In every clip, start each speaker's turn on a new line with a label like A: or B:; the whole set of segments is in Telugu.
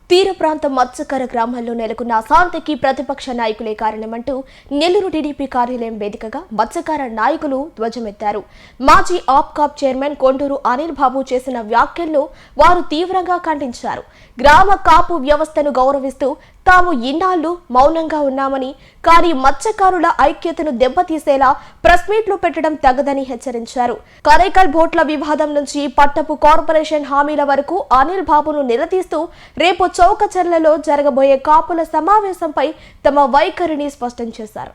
A: తీర ప్రాంత మత్స్యకార గ్రామాల్లో నెలకొన్న అశాంతికి ప్రతిపక్ష నాయకులే కారణమంటూ నెల్లూరు టీడీపీ కార్యాలయం వేదికగా మత్స్యకార నాయకులు ధ్వజమెత్తారు. మాజీ ఆప్కాప్ చైర్మన్ కొండూరు అనిల్ బాబు చేసిన వ్యాఖ్యలను వారు తీవ్రంగా ఖండించారు. గ్రామ కాపు వ్యవస్థను గౌరవిస్తూ తాము ఇన్నాళ్లు మౌనంగా ఉన్నామని, కానీ మత్స్యకారుల ఐక్యతను దెబ్బతీసేలా ప్రెస్ మీట్లు పెట్టడం తగదని హెచ్చరించారు. కరైకల్ బోట్ల వివాదం నుంచి పట్టపు కార్పొరేషన్ హామీల వరకు అనిల్ బాబును నిలదీస్తూ రేపు చౌకచర్లలో జరగబోయే కాపుల సమావేశంపై తమ వైఖరిని స్పష్టం చేశారు.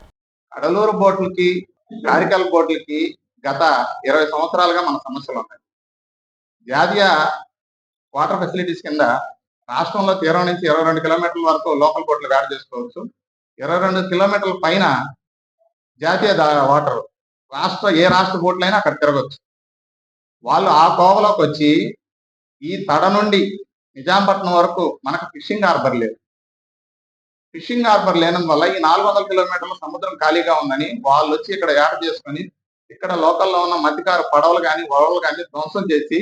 B: కడలూరు బోట్లకి, కారికల్ బోట్లకి గత 20 సంవత్సరాలుగా మన సమస్యలు ఉన్నాయి. జాతీయ వాటర్ ఫెసిలిటీస్ కింద రాష్ట్రంలో తీరం నుంచి 22 కిలోమీటర్ల వరకు లోకల్ బోట్లు వేట చేసుకోవచ్చు. 22 కిలోమీటర్ల పైన జాతీయ వాటర్ ఏ రాష్ట్ర బోట్లైనా అక్కడ తిరగచ్చు. వాళ్ళు ఆ కోవలోకి వచ్చి ఈ తడ నుండి నిజాంపట్నం వరకు మనకు ఫిషింగ్ హార్బర్ లేదు. ఫిషింగ్ హార్బర్ లేనందువల్ల ఈ 400 కిలోమీటర్ల సముద్రం ఖాళీగా ఉందని వాళ్ళు వచ్చి ఇక్కడ వేట చేసుకొని ఇక్కడ లోకల్లో ఉన్న మత్స్యకారు పడవలు కానీ వలలు కానీ ధ్వంసం చేసి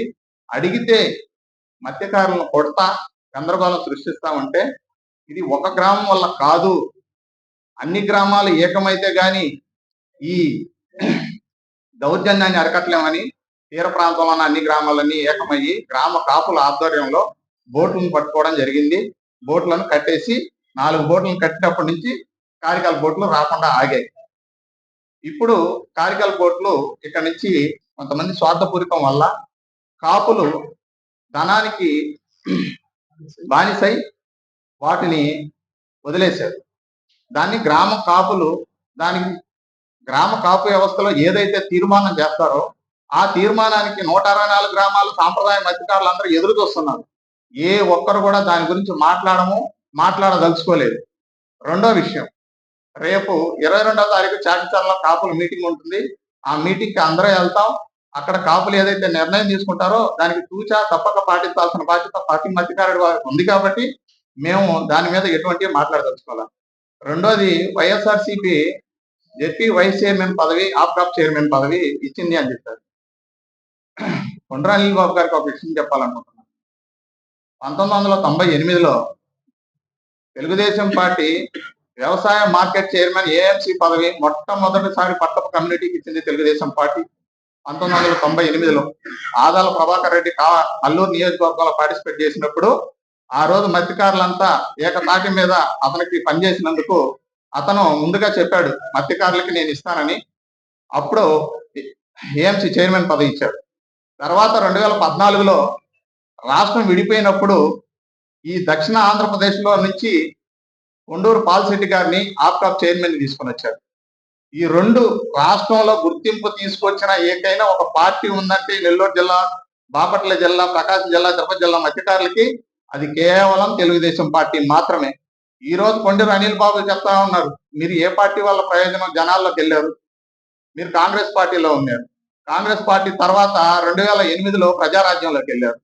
B: అడిగితే మత్స్యకారులను కొడతా గందరగోళం సృష్టిస్తామంటే ఇది ఒక గ్రామం వల్ల కాదు, అన్ని గ్రామాలు ఏకమైతే గాని ఈ దౌర్జన్యాన్ని అరకట్లేమని తీర ప్రాంతంలో ఉన్న అన్ని గ్రామాలన్నీ ఏకమయ్యి గ్రామ కాపుల ఆధ్వర్యంలో బోట్లను పట్టుకోవడం జరిగింది. బోట్లను కట్టేసి 4 బోట్లను కట్టినప్పటి నుంచి కారికల్ బోట్లు రాకుండా ఆగాయి. ఇప్పుడు కారికల్ బోట్లు ఇక్కడ నుంచి కొంతమంది స్వార్థపూరితం వల్ల కాపులు ధనానికి బానిసై వాటిని వదిలేశారు. దాన్ని గ్రామ కాపు వ్యవస్థలో ఏదైతే తీర్మానం చేస్తారో ఆ తీర్మానానికి 164 గ్రామాల సాంప్రదాయ మత్స్యకారులు అందరూ ఎదురు చూస్తున్నారు. ఏ ఒక్కరు కూడా దాని గురించి మాట్లాడదలుచుకోలేదు. రెండో విషయం, రేపు 22వ తారీఖు చాకిచర్ల కాపుల మీటింగ్ ఉంటుంది. ఆ మీటింగ్ కి అందరూ వెళ్తాం. అక్కడ కాపులు ఏదైతే నిర్ణయం తీసుకుంటారో దానికి తూచా తప్పక పాటించాల్సిన బాధ్యత ప్రతి మత్స్యకారుడి ఉంది కాబట్టి మేము దాని మీద ఎటువంటి మాట్లాడదలుచుకోవాలి. రెండోది, వైఎస్ఆర్సీపీ జెడ్పీ వైస్ చైర్మన్ పదవి, ఆప్కాప్ చైర్మన్ పదవి ఇచ్చింది అని చెప్పారు. కొండూరు అనిల్ బాబు గారికి ఒక విషయం చెప్పాలనుకుంటున్నాను. 1998లో తెలుగుదేశం పార్టీ వ్యవసాయ మార్కెట్ చైర్మన్ ఏఎంసీ పదవి మొట్టమొదటిసారి పట్టపు కమ్యూనిటీకి ఇచ్చింది తెలుగుదేశం పార్టీ 1998లో. ఆదాల ప్రభాకర్ రెడ్డి అల్లూరు నియోజకవర్గంలో పార్టిసిపేట్ చేసినప్పుడు ఆ రోజు మత్స్యకారులంతా ఏకతాటి మీద అతనికి పనిచేసినందుకు అతను ముందుగా చెప్పాడు మత్స్యకారులకి నేను ఇస్తానని. అప్పుడు ఏఎంసీ చైర్మన్ పదవి ఇచ్చాడు. తర్వాత 2014లో రాష్ట్రం విడిపోయినప్పుడు ఈ దక్షిణ ఆంధ్రప్రదేశ్ లో నుంచి కొండూరు పాల్శెట్టి గారిని ఆప్కాప్ చైర్మన్ తీసుకొని వచ్చారు. ఈ 2 రాష్ట్రంలో గుర్తింపు తీసుకొచ్చిన ఏకైనా ఒక పార్టీ ఉందంటే నెల్లూరు జిల్లా, బాపట్ల జిల్లా, ప్రకాశం జిల్లా, తిరుపతి జిల్లా మత్స్యకారులకి అది కేవలం తెలుగుదేశం పార్టీ మాత్రమే. ఈ రోజు కొండూరు అనిల్ బాబు చెప్తా ఉన్నారు, మీరు ఏ పార్టీ వల్ల ప్రయోజనం జనాల్లోకి వెళ్ళారు? మీరు కాంగ్రెస్ పార్టీలో ఉన్నారు. కాంగ్రెస్ పార్టీ తర్వాత 2008లో ప్రజారాజ్యంలోకి వెళ్ళారు.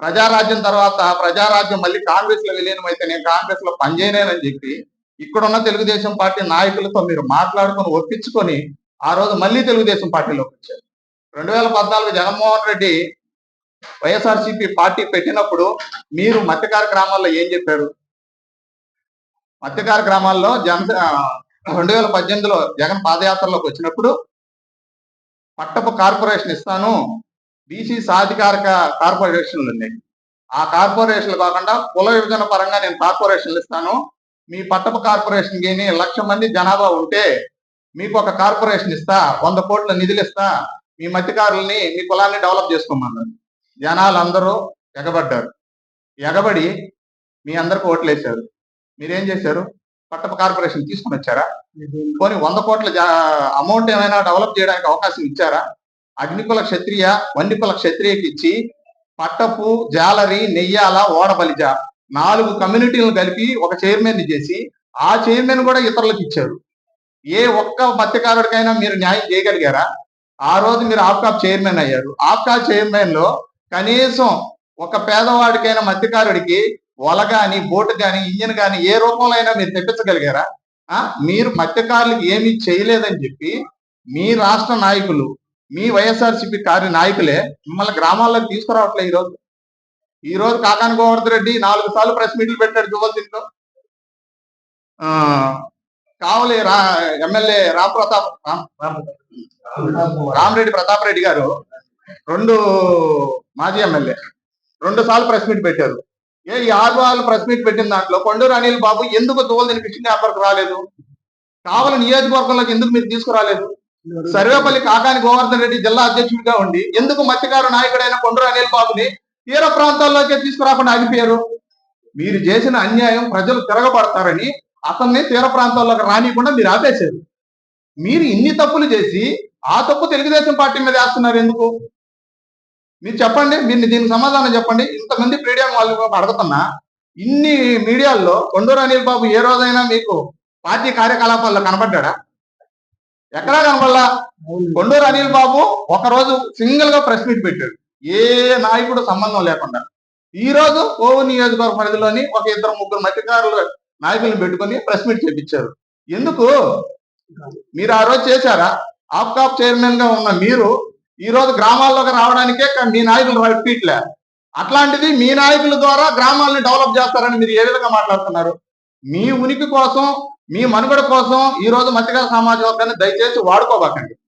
B: ప్రజారాజ్యం తర్వాత ప్రజారాజ్యం మళ్ళీ కాంగ్రెస్ లో విలీనం అయితే నేను కాంగ్రెస్ లో పనిచేయలేనని చెప్పి ఇక్కడున్న తెలుగుదేశం పార్టీ నాయకులతో మీరు మాట్లాడుకొని ఒప్పించుకొని ఆ రోజు మళ్ళీ తెలుగుదేశం పార్టీలోకి వచ్చారు. 2014 జగన్మోహన్ రెడ్డి వైఎస్ఆర్సీపీ పార్టీ పెట్టినప్పుడు మీరు మత్స్యకార గ్రామాల్లో ఏం చెప్పారు? మత్స్యకార గ్రామాల్లో 2018లో జగన్ పాదయాత్రలోకి వచ్చినప్పుడు పట్టపు కార్పొరేషన్ ఇస్తాను, బీసీ సాధికారిక కార్పొరేషన్లు ఉన్నాయి, ఆ కార్పొరేషన్లు కాకుండా కుల విభజన పరంగా నేను కార్పొరేషన్లు ఇస్తాను, మీ పట్టపు కార్పొరేషన్ కి 1,00,000 మంది జనాభా ఉంటే మీకు ఒక కార్పొరేషన్ ఇస్తా, 100 కోట్ల నిధులు ఇస్తా, మీ మత్స్యకారుల్ని మీ కులాన్ని డెవలప్ చేసుకోమన్నారు. జనాలు అందరూ ఎగబడ్డారు. ఎగబడి మీ అందరికి ఓట్లు వేశారు. మీరేం చేశారు? పట్టపు కార్పొరేషన్ తీసుకుని వచ్చారా? పోనీ 100 కోట్ల అమౌంట్ ఏమైనా డెవలప్ చేయడానికి అవకాశం ఇచ్చారా? అగ్నికుల క్షత్రియ, వన్నికుల క్షత్రియకి ఇచ్చి పట్టపు, జాలరి, నెయ్యాల, ఓడబలిజ 4 కమ్యూనిటీలను కలిపి ఒక చైర్మన్ చేసి ఆ చైర్మన్ కూడా ఇతరులకు ఇచ్చారు. ఏ ఒక్క మత్స్యకారుడికైనా మీరు న్యాయం చేయగలిగారా? ఆ రోజు మీరు ఆప్కాప్ చైర్మన్ అయ్యారు. ఆప్కాప్ చైర్మన్ లో కనీసం ఒక పేదవాడికైనా మత్స్యకారుడికి వల గాని, బోటు గాని, ఇంజిన్ గాని ఏ రూపంలో అయినా మీరు తెప్పించగలిగారా? మీరు మత్స్యకారులకు ఏమీ చేయలేదని చెప్పి మీ రాష్ట్ర నాయకులు, మీ వైఎస్ఆర్సీపీ నాయకులే మిమ్మల్ని గ్రామాల్లోకి తీసుకురావట్లే. ఈరోజు ఈ రోజు కాకాని గోవర్ధన్ రెడ్డి 4 సార్లు ప్రెస్ మీట్లు పెట్టాడు దువ్వలతింట్లో. ఆ కావలి ఎమ్మెల్యే రామరెడ్డి ప్రతాప్ రెడ్డి గారు 2 మాజీ ఎమ్మెల్యే 2 సార్లు ప్రెస్ మీట్ పెట్టారు. ఈ 6 వాళ్ళు ప్రెస్ మీట్ పెట్టిన దాంట్లో కొండూరు అనిల్ బాబు ఎందుకు దువ్వలతిని ఫిషింగ్ హార్బర్కి రాలేదు? కావలి నియోజకవర్గంలోకి ఎందుకు మీరు తీసుకురాలేదు? సర్వేపల్లి కాకాని గోవర్ధన్ రెడ్డి జిల్లా అధ్యక్షుడిగా ఉండి ఎందుకు మత్స్యకార నాయకుడైన కొండూరు అనిల్ బాబుని తీర ప్రాంతాల్లోకి తీసుకురాకుండా ఆగిపోయారు? మీరు చేసిన అన్యాయం ప్రజలు తిరగబడతారని అతన్ని తీర ప్రాంతాల్లోకి రానియకుండా మీరు ఆపేశారు. మీరు ఇన్ని తప్పులు చేసి ఆ తప్పు తెలుగుదేశం పార్టీ మీద వేస్తున్నారు ఎందుకు? మీరు చెప్పండి, మీరు దీనికి సమాధానం చెప్పండి. ఇంతమంది మీడియా వాళ్ళు అడుగుతున్నా, ఇన్ని మీడియాల్లో కొండూరు అనిల్ బాబు ఏ రోజైనా మీకు పార్టీ కార్యకలాపాల్లో కనబడ్డా? ఎక్కడా కనబడలా. కొండూరు అనిల్ బాబు ఒకరోజు సింగిల్ గా ప్రెస్ మీట్ పెట్టాడు, ఏ నాయకుడు సంబంధం లేకుండా. ఈ రోజు కోవూరు నియోజకవర్గ పరిధిలోని ఒక 2-3 మత్స్యకారుల నాయకులను పెట్టుకుని ప్రెస్ మీట్ చేపించారు. ఎందుకు? మీరు ఆ రోజు చేశారా? ఆప్కాప్ చైర్మన్ గా ఉన్న మీరు ఈ రోజు గ్రామాల్లోకి రావడానికే మీ నాయకులు రిపీట్లే. అట్లాంటిది మీ నాయకుల ద్వారా గ్రామాలని డెవలప్ చేస్తారని మీరు ఏ విధంగా మాట్లాడుతున్నారు? మీ ఉనికి కోసం, మీ మనుగడ కోసం ఈ రోజు మత్స్యకార సమాజ వర్గాన్ని దయచేసి వాడుకోబాకండి.